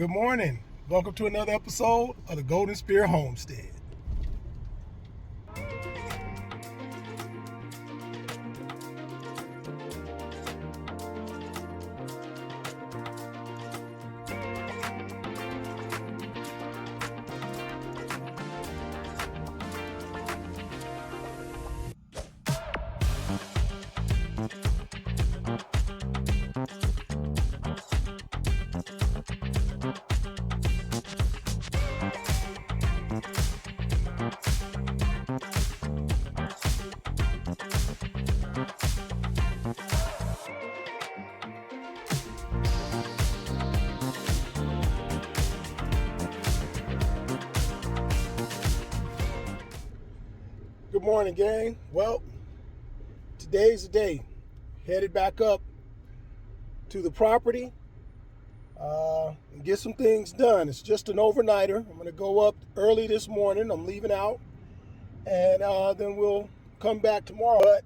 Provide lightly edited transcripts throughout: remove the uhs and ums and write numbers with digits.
Good morning. Welcome to another episode of the Golden Spear Homestead. Good morning, gang. Well, today's the day. Headed back up to the property and get some things done. It's just an overnighter. I'm going to go up early this morning. I'm leaving out, and then we'll come back tomorrow. But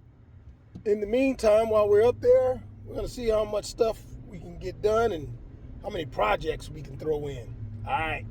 in the meantime, while we're up there, we're going to see how much stuff we can get done and how many projects we can throw in. All right.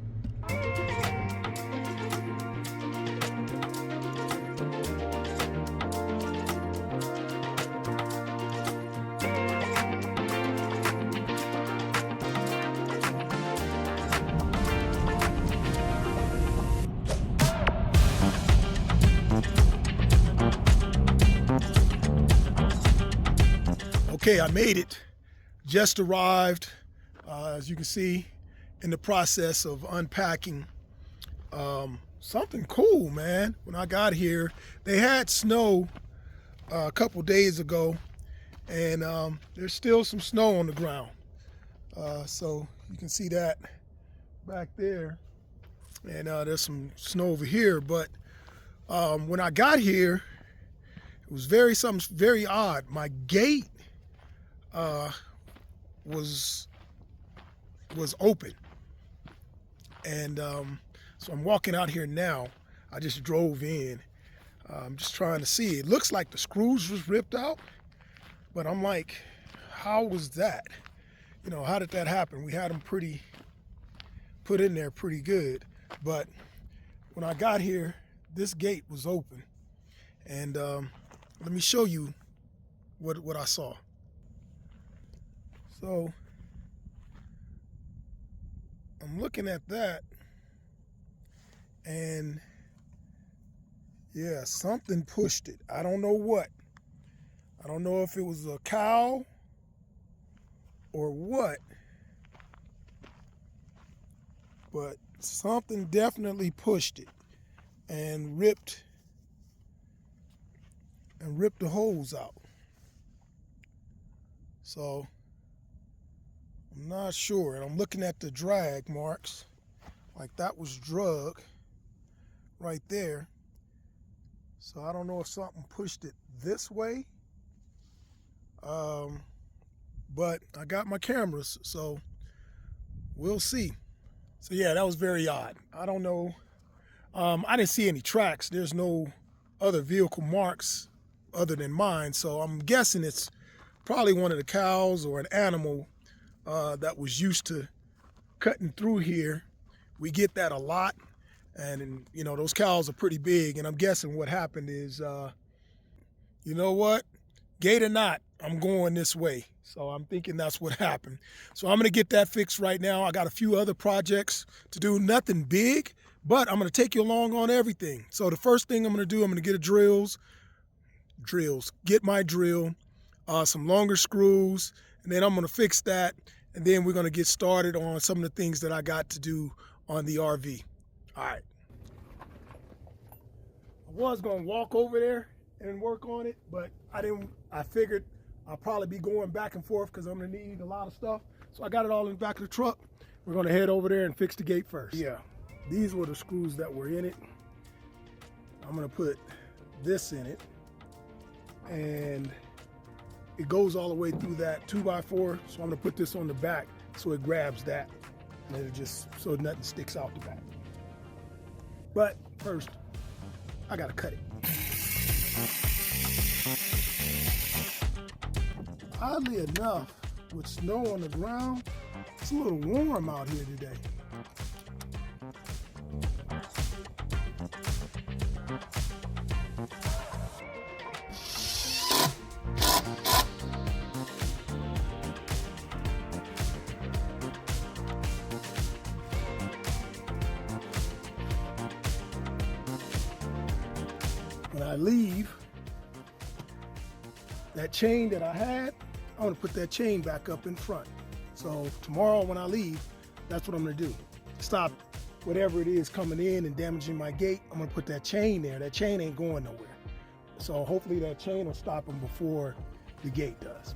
Okay, I made it. Just arrived, as you can see, in the process of unpacking. Something cool, man. When I got here, they had snow a couple days ago, and there's still some snow on the ground. So you can see that back there, and there's some snow over here. But when I got here, it was something very odd. My gate was open, and so I'm walking out here now. I just drove in. I'm just trying to see. It looks like the screws was ripped out, but I'm like, how was that? You know, how did that happen? We had them put in there pretty good, but when I got here, this gate was open, and let me show you what I saw. So I'm looking at that, and yeah, something pushed it. I don't know what. I don't know if it was a cow or what, but something definitely pushed it and ripped the holes out. So I'm not sure, and I'm looking at the drag marks, like that was drug right there. So I don't know if something pushed it this way, but I got my cameras, so we'll see. So yeah, that was very odd. I don't know. I didn't see any tracks. There's no other vehicle marks other than mine, so I'm guessing it's probably one of the cows or an animal that was used to cutting through here. We get that a lot, and you know, those cows are pretty big, and I'm guessing what happened is, you know what, gate or not, I'm going this way. So I'm thinking that's what happened. So I'm gonna get that fixed right now. I got a few other projects to do, nothing big, but I'm gonna take you along on everything. So the first thing I'm gonna do, I'm gonna get get my drill, some longer screws, and then I'm gonna fix that, and then we're gonna get started on some of the things that I got to do on the RV. All right. I was gonna walk over there and work on it, but I didn't. I figured I'll probably be going back and forth because I'm gonna need a lot of stuff. So I got it all in the back of the truck. We're gonna head over there and fix the gate first. Yeah, these were the screws that were in it. I'm gonna put this in it, and it goes all the way through that 2x4, so I'm gonna put this on the back so it grabs that, and it just, so nothing sticks out the back. But first, I gotta cut it. Oddly enough, with snow on the ground, It's a little warm out here today. When I leave, that chain that I had, I want to put that chain back up in front. So tomorrow when I leave, that's what I'm going to do. Stop whatever it is coming in and damaging my gate. I'm going to put that chain there. That chain ain't going nowhere. So hopefully that chain will stop them before the gate does.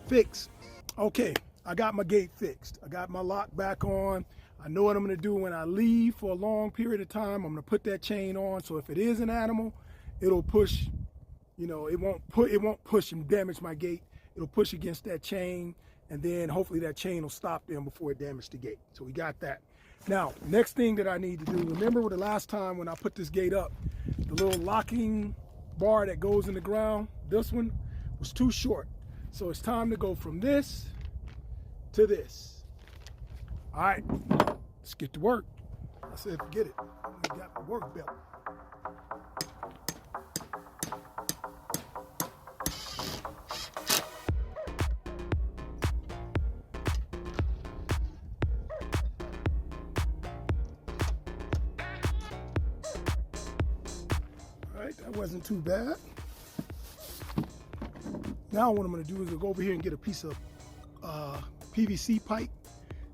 Fixed. Okay, I got my gate fixed. I got my lock back on. I know what I'm going to do when I leave for a long period of time. I'm going to put that chain on. So if it is an animal, it'll push, you know, it won't push and damage my gate. It'll push against that chain, and then hopefully that chain will stop them before it damages the gate. So we got that. Now, next thing that I need to do, remember the last time when I put this gate up, the little locking bar that goes in the ground, this one was too short. So it's time to go from this to this. All right, let's get to work. I said forget it. We got the work belt. All right, that wasn't too bad. Now what I'm going to do is go over here and get a piece of PVC pipe,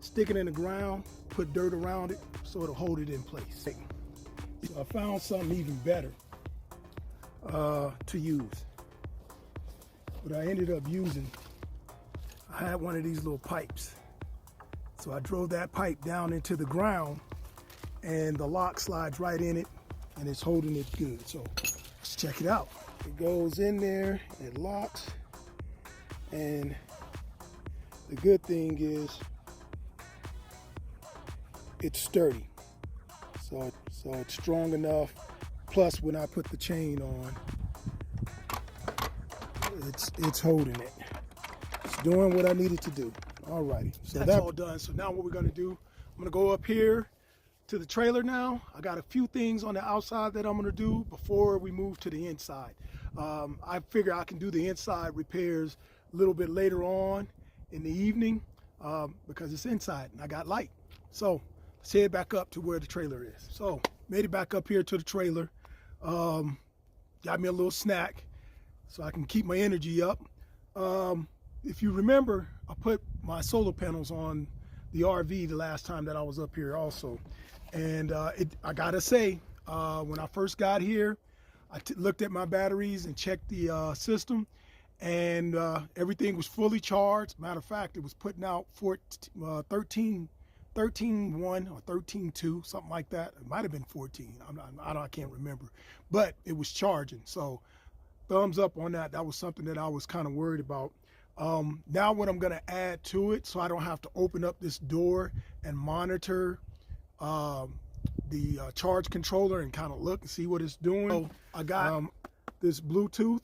stick it in the ground, put dirt around it so it'll hold it in place. So I found something even better to use. What I ended up using, I had one of these little pipes. So I drove that pipe down into the ground and the lock slides right in it and it's holding it good. So let's check it out. It goes in there, it locks, and the good thing is it's sturdy. So it's strong enough. Plus when I put the chain on, it's holding it. It's doing what I needed to do. Alrighty, so that's all done. So now what we're gonna do, I'm gonna go up here to the trailer now. I got a few things on the outside that I'm gonna do before we move to the inside. I figure I can do the inside repairs a little bit later on in the evening because it's inside and I got light. So let's head back up to where the trailer is. So made it back up here to the trailer. Got me a little snack so I can keep my energy up. If you remember, I put my solar panels on the RV the last time that I was up here also. And I gotta say, when I first got here, I looked at my batteries and checked the system, and everything was fully charged. Matter of fact, it was putting out 13.1 or 13.2, something like that. It might have been 14. I can't remember, but it was charging. So thumbs up on that. That was something that I was kind of worried about. Now what I'm going to add to it, so I don't have to open up this door and monitor the charge controller and kind of look and see what it's doing. So I got this Bluetooth.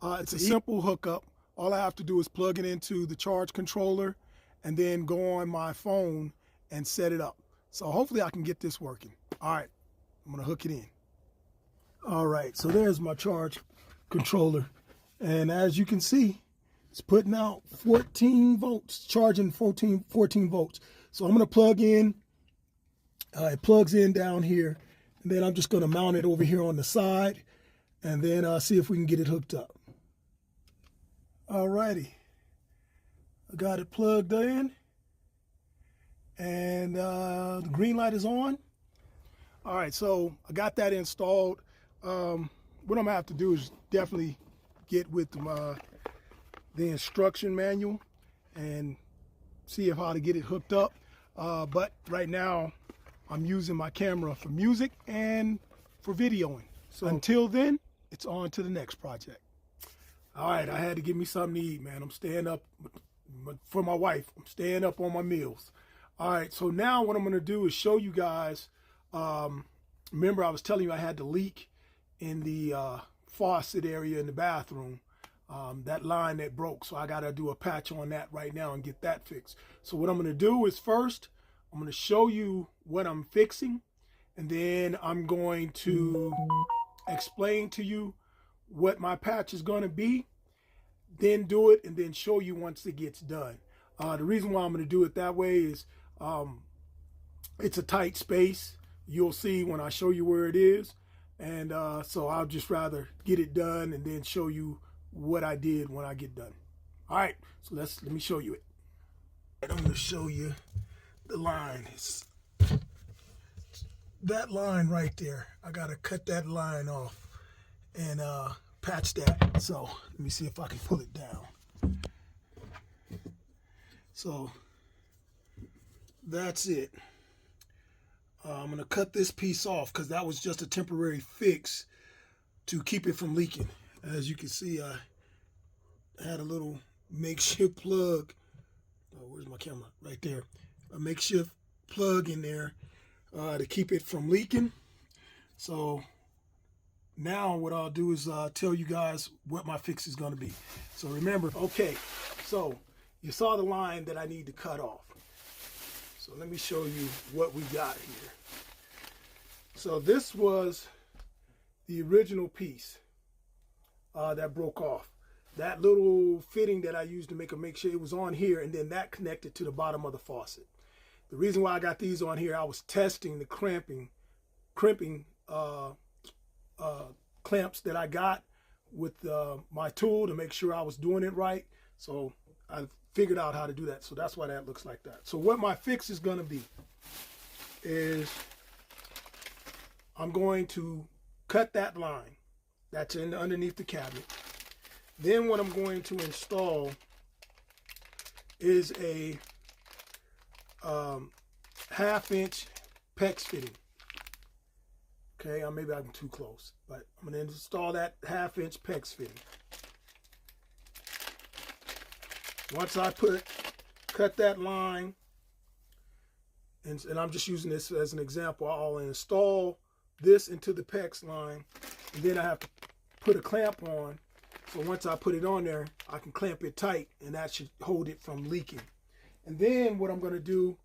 It's a simple hookup. All I have to do is plug it into the charge controller and then go on my phone and set it up. So hopefully I can get this working. All right, I'm gonna hook it in. All right, so there's my charge controller. And as you can see, it's putting out 14 volts, charging 14 volts. So I'm gonna plug in, it plugs in down here, and then I'm just gonna mount it over here on the side, and then see if we can get it hooked up. All righty, I got it plugged in, and the green light is on. All right, so I got that installed. What I'm gonna have to do is definitely get with the instruction manual and see how to get it hooked up. But right now, I'm using my camera for music and for videoing. So until then, it's on to the next project. All right, I had to give me something to eat, man. I'm staying up for my wife. I'm staying up on my meals. All right, so now what I'm gonna do is show you guys, remember I was telling you I had the leak in the faucet area in the bathroom. that line that broke. So I got to do a patch on that right now and get that fixed. So what I'm going to do is first, I'm going to show you what I'm fixing. And then I'm going to explain to you what my patch is going to be. Then do it and then show you once it gets done. The reason why I'm going to do it that way is it's a tight space. You'll see when I show you where it is. And so I'll just rather get it done and then show you what I did when I get done. All right, so let me show you it. I'm going to show you the line. It's that line right there. I got to cut that line off and patch that. So let me see if I can pull it down. So that's it. I'm going to cut this piece off because that was just a temporary fix to keep it from leaking. As you can see, I had a little makeshift plug. Oh, where's my camera? Right there. A makeshift plug in there to keep it from leaking. So now what I'll do is tell you guys what my fix is going to be. So remember, okay, so you saw the line that I need to cut off. So let me show you what we got here. So this was the original piece that broke off. That little fitting that I used to make sure it was on here, and then that connected to the bottom of the faucet. The reason why I got these on here, I was testing the crimping clamps that I got with my tool to make sure I was doing it right. So I figured out how to do that. So that's why that looks like that. So what my fix is going to be is I'm going to cut that line that's underneath the cabinet. Then what I'm going to install is a 1/2-inch PEX fitting. Okay, maybe I'm too close, but I'm going to install that 1/2-inch PEX fitting. Once I cut that line, and I'm just using this as an example, I'll install this into the PEX line, and then I have to put a clamp on. So once I put it on there, I can clamp it tight, and that should hold it from leaking. And then what I'm going to do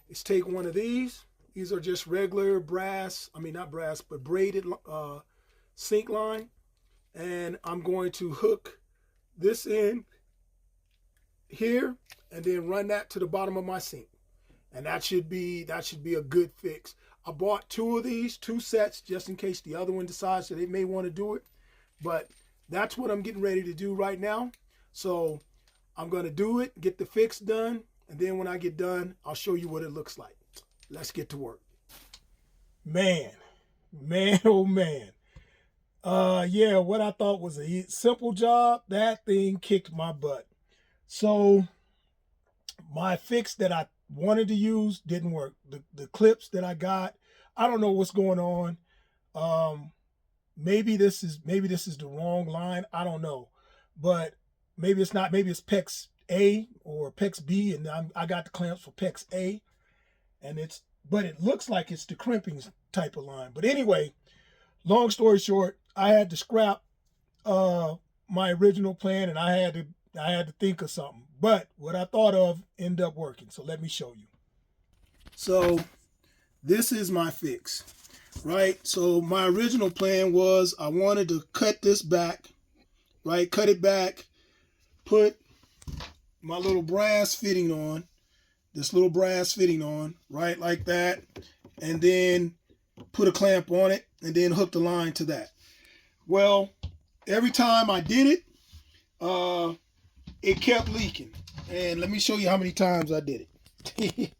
is take one of these. These are just regular brass, not brass, but braided sink line. And I'm going to hook this in here and then run that to the bottom of my sink. And that should be a good fix. I bought 2 of these, 2 sets, just in case the other one decides that they may want to do it. But that's what I'm getting ready to do right now. So I'm going to do it, get the fix done, and then when I get done, I'll show you what it looks like. Let's get to work. Man, oh man. Yeah, what I thought was a simple job, that thing kicked my butt. So my fix that I wanted to use didn't work. The clips that I got, I don't know what's going on. Maybe this is the wrong line. I don't know, but maybe it's not. Maybe it's PEX A or PEX B, and I got the clamps for PEX A, but it looks like it's the crimping type of line. But anyway, long story short, I had to scrap my original plan, and I had to think of something. But what I thought of ended up working. So let me show you. So this is my fix, right? So my original plan was I wanted to cut this back, right? Cut it back, put my little brass fitting on, right? Like that. And then put a clamp on it and then hook the line to that. Well, every time I did it, it kept leaking. And let me show you how many times I did it.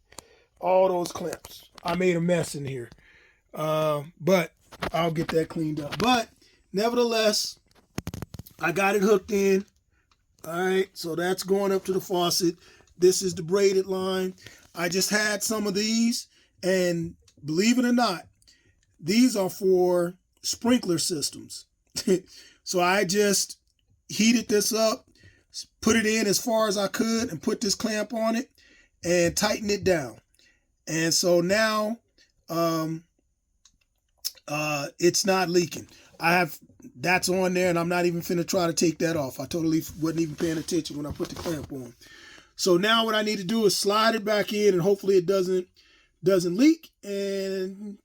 All those clamps. I made a mess in here. But I'll get that cleaned up. But nevertheless, I got it hooked in. All right, so that's going up to the faucet. This is the braided line. I just had some of these, and believe it or not, these are for sprinkler systems. So I just heated this up, put it in as far as I could, and put this clamp on it and tighten it down. And so now it's not leaking. I have that's on there, and I'm not even finna try to take that off. I totally wasn't even paying attention when I put the clamp on. So now what I need to do is slide it back in, and hopefully it doesn't leak, and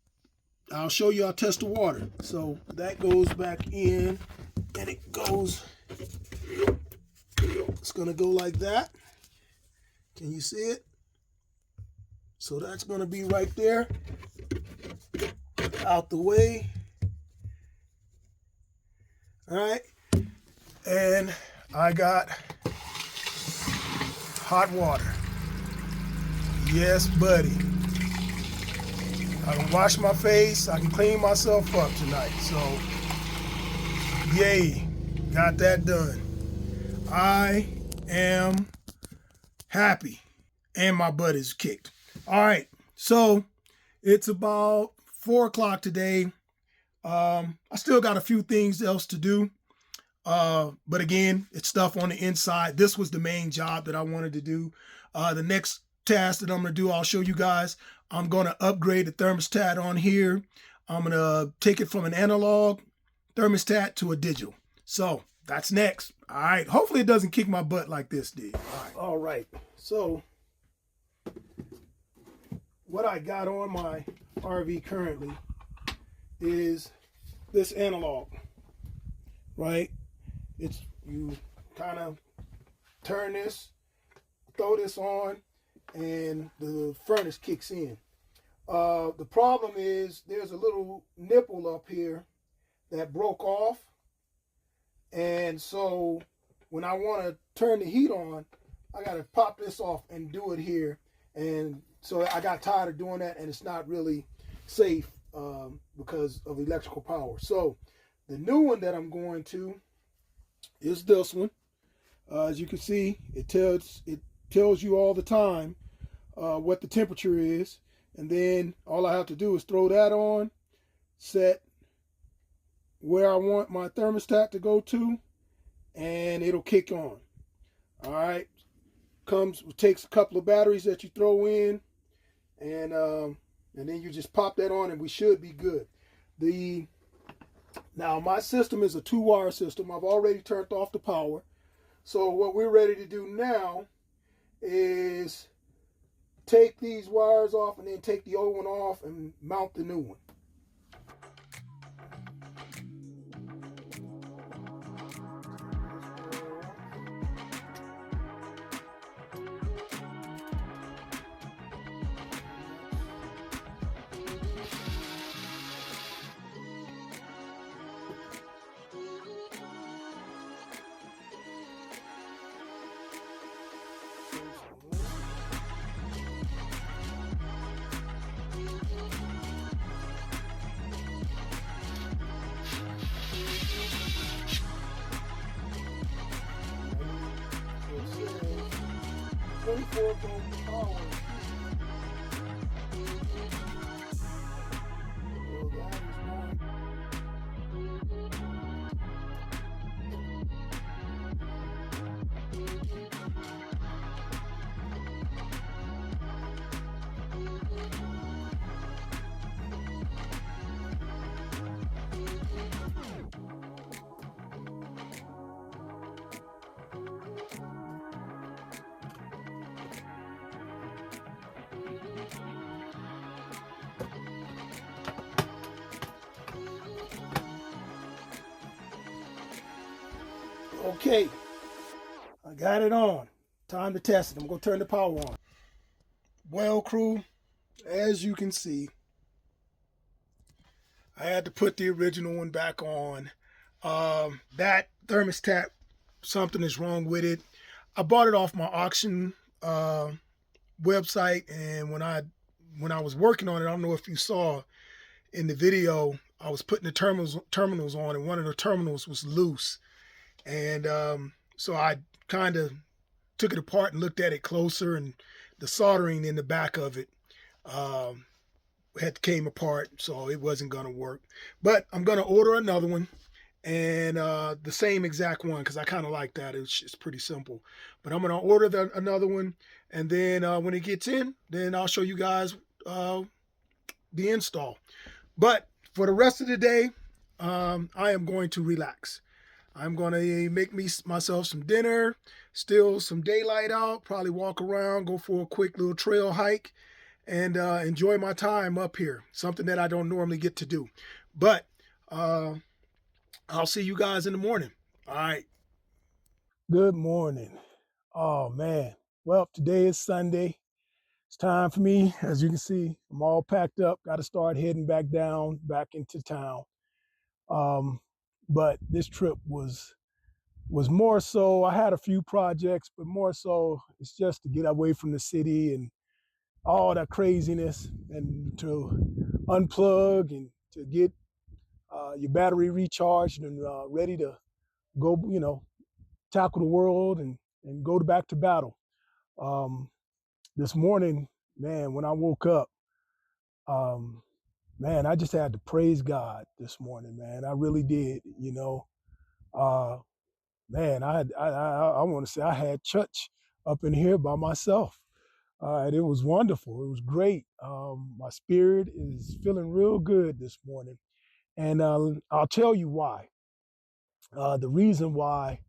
I'll show you. I'll test the water. So that goes back in, and it goes, it's gonna go like that. Can you see it? So that's gonna be right there, out the way. All right, and I got hot water. Yes, buddy. I can wash my face. I can clean myself up tonight. So, yay, got that done. I am happy, and my butt is kicked. All right, so it's about 4 o'clock today. I still got a few things else to do. But again, it's stuff on the inside. This was the main job that I wanted to do. The next task that I'm going to do, I'll show you guys. I'm going to upgrade the thermostat on here. I'm going to take it from an analog thermostat to a digital. So that's next. All right. Hopefully it doesn't kick my butt like this did. All right. So what I got on my RV currently is this analog, right? It's, you kind of turn this, throw this on, and the furnace kicks in. The problem is there's a little nipple up here that broke off, and so when I want to turn the heat on, I got to pop this off and do it here. And so I got tired of doing that, and it's not really safe because of electrical power. So the new one that I'm going to is this one. As you can see, it tells you all the time what the temperature is, and then all I have to do is throw that on, set where I want my thermostat to go to, and it'll kick on. All right, takes a couple of batteries that you throw in, and then you just pop that on, and we should be good. Now my system is a 2-wire system. I've already turned off the power. So what we're ready to do now is take these wires off, and then take the old one off and mount the new one. Okay, I got it on. Time to test it. I'm going to turn the power on. Well, crew, as you can see, I had to put the original one back on. That thermostat, something is wrong with it. I bought it off my auction website, and when I was working on it, I don't know if you saw in the video, I was putting the terminals on, and one of the terminals was loose. And so I kind of took it apart and looked at it closer, and the soldering in the back of it came apart, so it wasn't going to work. But I'm going to order another one, and the same exact one, because I kind of like that. It's pretty simple. But I'm going to order another one, and then when it gets in, then I'll show you guys the install. But for the rest of the day, I am going to relax. I'm going to make myself some dinner, still some daylight out, probably walk around, go for a quick little trail hike, and enjoy my time up here. Something that I don't normally get to do. But uh, I'll see you guys in the morning. All right. Good morning. Oh, man. Well, today is Sunday. It's time for me. As you can see, I'm all packed up. Got to start heading back into town. But this trip was more so, I had a few projects, but more so it's just to get away from the city and all that craziness, and to unplug and to get your battery recharged and ready to go, tackle the world and go back to battle. Um, this morning, man, when I woke up, um, man, I just had to praise God this morning, man. I really did, Uh, man, I want to say I had church up in here by myself. And it was wonderful. It was great. My spirit is feeling real good this morning. And I'll tell you why. The reason why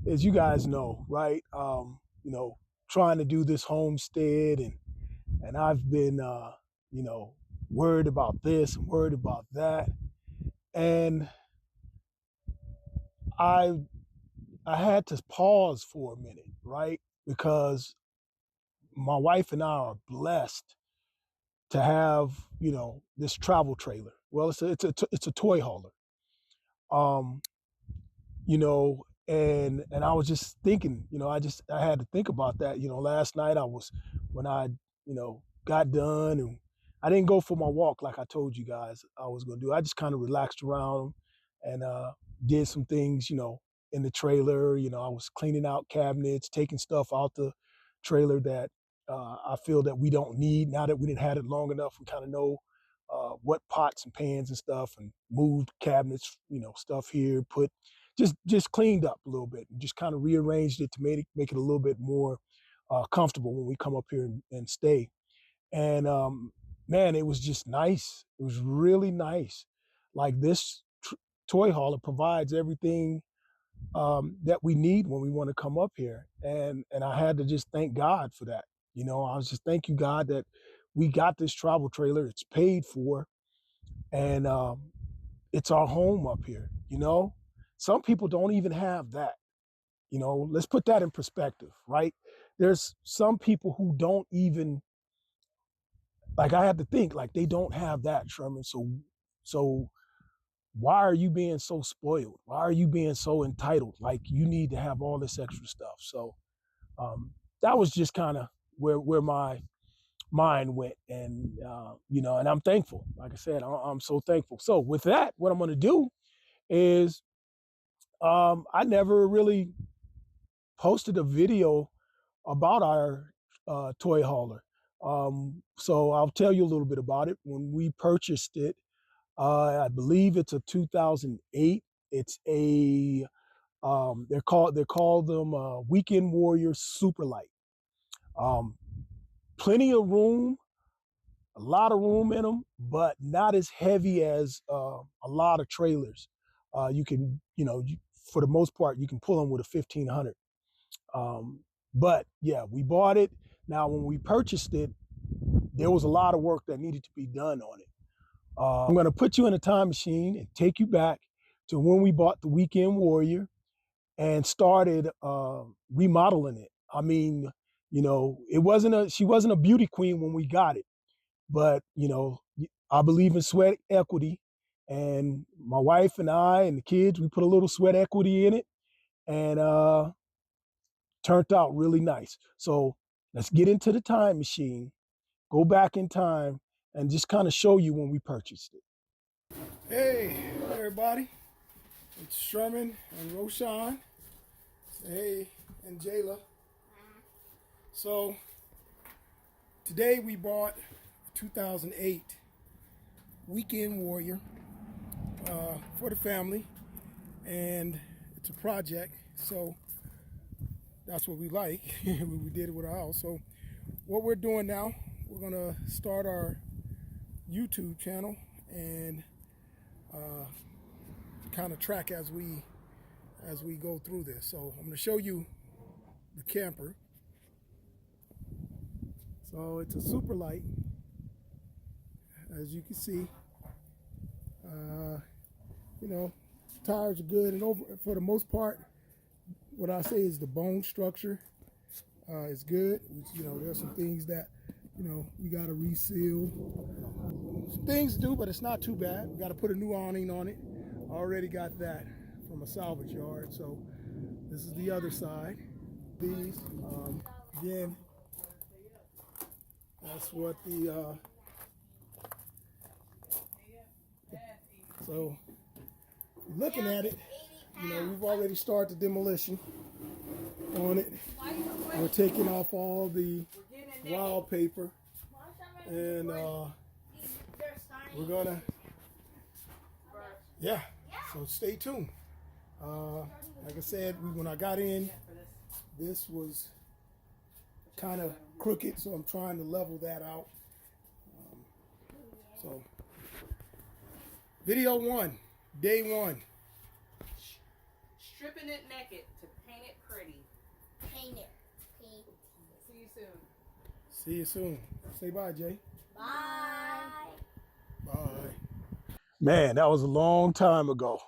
is, you guys know, right? Trying to do this homestead, and I've been, worried about this and worried about that. And I I had to pause for a minute, right? Because my wife and I are blessed to have, this travel trailer. Well, it's a toy hauler. Um, and I was just thinking, I had to think about that. Last night when I, got done, and I didn't go for my walk like I told you guys I was gonna do. I just kind of relaxed around and did some things, in the trailer. I was cleaning out cabinets, taking stuff out the trailer that I feel that we don't need now that we didn't had it long enough. We kind of know what pots and pans and stuff, and moved cabinets, stuff here, put just cleaned up a little bit, and just kind of rearranged it to make it a little bit more comfortable when we come up here and stay. And man, it was just nice. It was really nice. Like, this toy hauler provides everything that we need when we want to come up here, and I had to just thank God for that. I was just thanking God that we got this travel trailer. It's paid for, and it's our home up here. Some people don't even have that. Let's put that in perspective, right? There's some people who don't even, like, I had to think, like, they don't have that, Sherman. So why are you being so spoiled? Why are you being so entitled? Like, you need to have all this extra stuff. So um, that was just kind of where my mind went, and and I'm thankful. Like I said, I'm so thankful. So with that, what I'm going to do is, I never really posted a video about our toy hauler. So I'll tell you a little bit about it. When we purchased it, I believe it's a 2008. It's a they call them Weekend Warrior Superlight. Um, Plenty of room, a lot of room in them, but not as heavy as a lot of trailers. You can, for the most part, you can pull them with a 1500. But yeah, we bought it. Now, when we purchased it, there was a lot of work that needed to be done on it. I'm going to put you in a time machine and take you back to when we bought the Weekend Warrior and started remodeling it. I mean, she wasn't a beauty queen when we got it, but I believe in sweat equity, and my wife and I and the kids, we put a little sweat equity in it, and turned out really nice. So let's get into the time machine, go back in time, and just kind of show you when we purchased it. Hey, everybody. It's Sherman and Roshan. Hey, and Jayla. So today we bought a 2008 Weekend Warrior for the family, and it's a project, so that's what we like. We did it with our house. So what we're doing now, we're gonna start our YouTube channel and kind of track as we go through this. So I'm going to show you the camper. So it's a super light, as you can see. You know, tires are good, and over for the most part, what I say is the bone structure is good. You know, there's some things that, you know, we got to reseal. Some things to do, but it's not too bad. We got to put a new awning on it. I already got that from a salvage yard. So this is the other side. These, again, that's what the, so looking at it, you know, we've already started the demolition on it. We're taking off all the wallpaper, and we're gonna, yeah, so stay tuned. Like I said, when I got in, this was kind of crooked, so I'm trying to level that out. So video 1, day 1. Stripping it naked to paint it pretty. Paint it. See you soon. See you soon. Say bye, Jay. Bye. Bye. Man, that was a long time ago.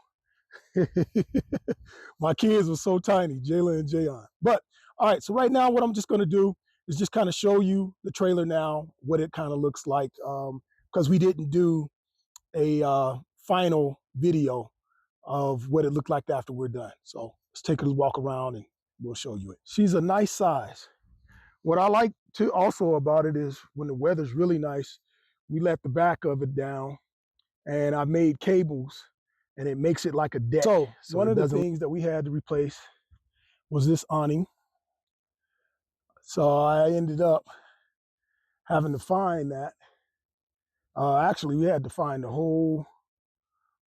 My kids were so tiny, Jayla and Jayon. But all right, so right now what I'm just going to do is just kind of show you the trailer now, what it kind of looks like, because we didn't do a final video of what it looked like after we're done. So let's take a walk around and we'll show you it. She's a nice size. What I like to also about it is when the weather's really nice, we let the back of it down, and I made cables, and it makes it like a deck. So one of the things that we had to replace was this awning. So I ended up having to find that. Actually, we had to find the whole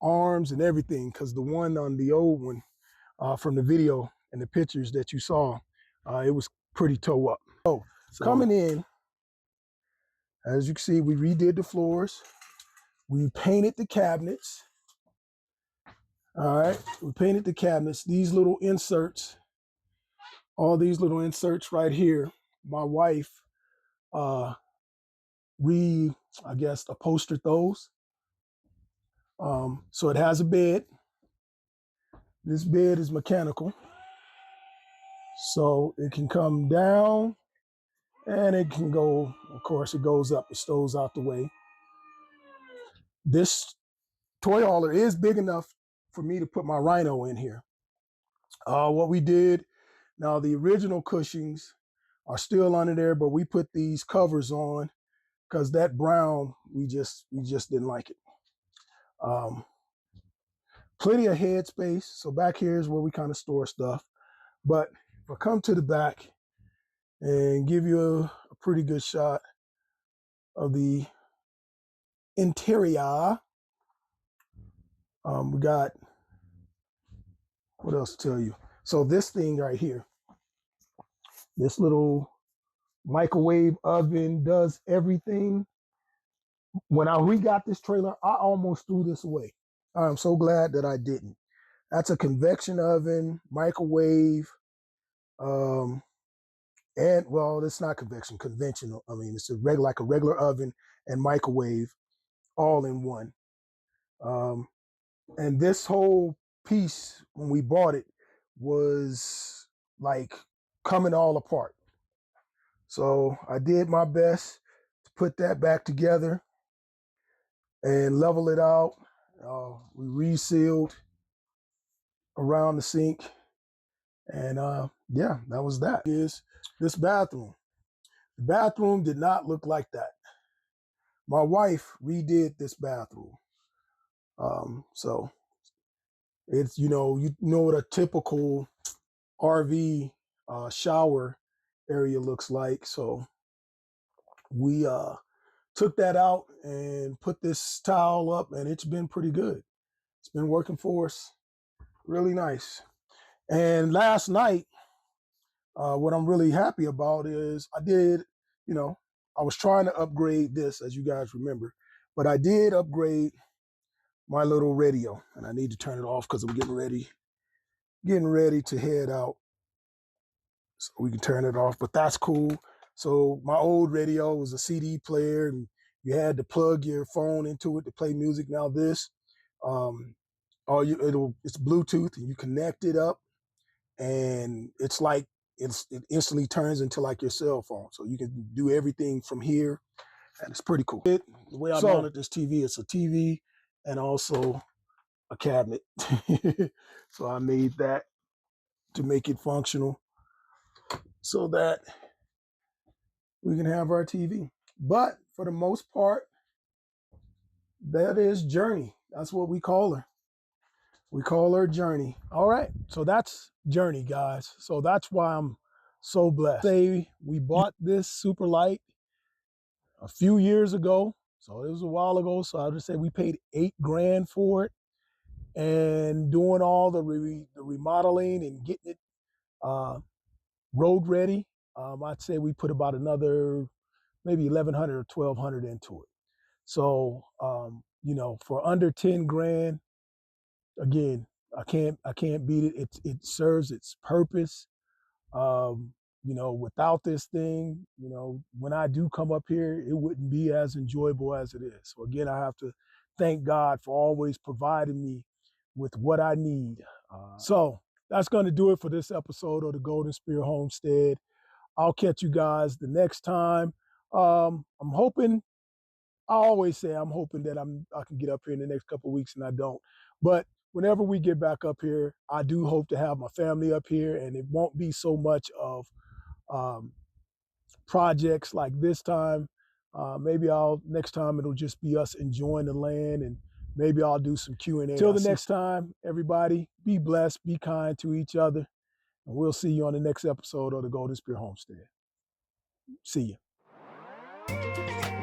arms and everything, because the one on the old one from the video and the pictures that you saw, it was pretty toe up. So coming in, as you can see, we redid the floors. We painted the cabinets. All right, we painted the cabinets. These little inserts, all these little inserts right here, my wife I guess, upholstered those. So it has a bed. This bed is mechanical. So it can come down and it can go, of course, it goes up, it stows out the way. This toy hauler is big enough for me to put my Rhino in here. What we did, now the original cushions are still under there, but we put these covers on because that brown, we just didn't like it. Plenty of head space. So back here is where we kind of store stuff. But if I come to the back and give you a pretty good shot of the interior, we got, what else to tell you? So this thing right here, this little microwave oven does everything. When we got this trailer, I almost threw this away. I'm so glad that I didn't. That's a convection oven, microwave, and well, it's not conventional. I mean, it's like a regular oven and microwave all in one. And this whole piece, when we bought it, was like coming all apart. So I did my best to put that back together and level it out. We resealed around the sink, and yeah, that was that. Is this bathroom? The bathroom did not look like that. My wife redid this bathroom. So it's, you know what a typical RV shower area looks like. So we took that out and put this tile up, and it's been pretty good. It's been working for us really nice. And last night, what I'm really happy about is I did, I was trying to upgrade this, as you guys remember, but I did upgrade my little radio, and I need to turn it off because I'm getting ready to head out. So we can turn it off, but that's cool. So my old radio was a CD player, and you had to plug your phone into it to play music. Now this, it's Bluetooth, and you connect it up, and it's like it instantly turns into like your cell phone. So you can do everything from here, and it's pretty cool. The way I mounted this TV, it's a TV and also a cabinet. So I made that to make it functional so that we can have our TV. But for the most part, that is Journey. That's what we call her. We call her Journey. All right, so that's Journey, guys. So that's why I'm so blessed. Say we bought this super light a few years ago. So it was a while ago. So I'll just say we paid $8,000 for it, and doing all the remodeling and getting it road ready. I'd say we put about another maybe 1,100 or 1,200 into it. So for under 10 grand, again, I can't beat it. It serves its purpose. Without this thing, when I do come up here, it wouldn't be as enjoyable as it is. So again, I have to thank God for always providing me with what I need. So that's going to do it for this episode of the Golden Spear Homestead. I'll catch you guys the next time. I'm hoping. I always say I'm hoping that I can get up here in the next couple of weeks, and I don't. But whenever we get back up here, I do hope to have my family up here, and it won't be so much of projects like this time. Maybe next time it'll just be us enjoying the land, and maybe I'll do some Q&A. Till the next time, everybody, be blessed, be kind to each other, and we'll see you on the next episode of the Golden Spear Homestead. See ya.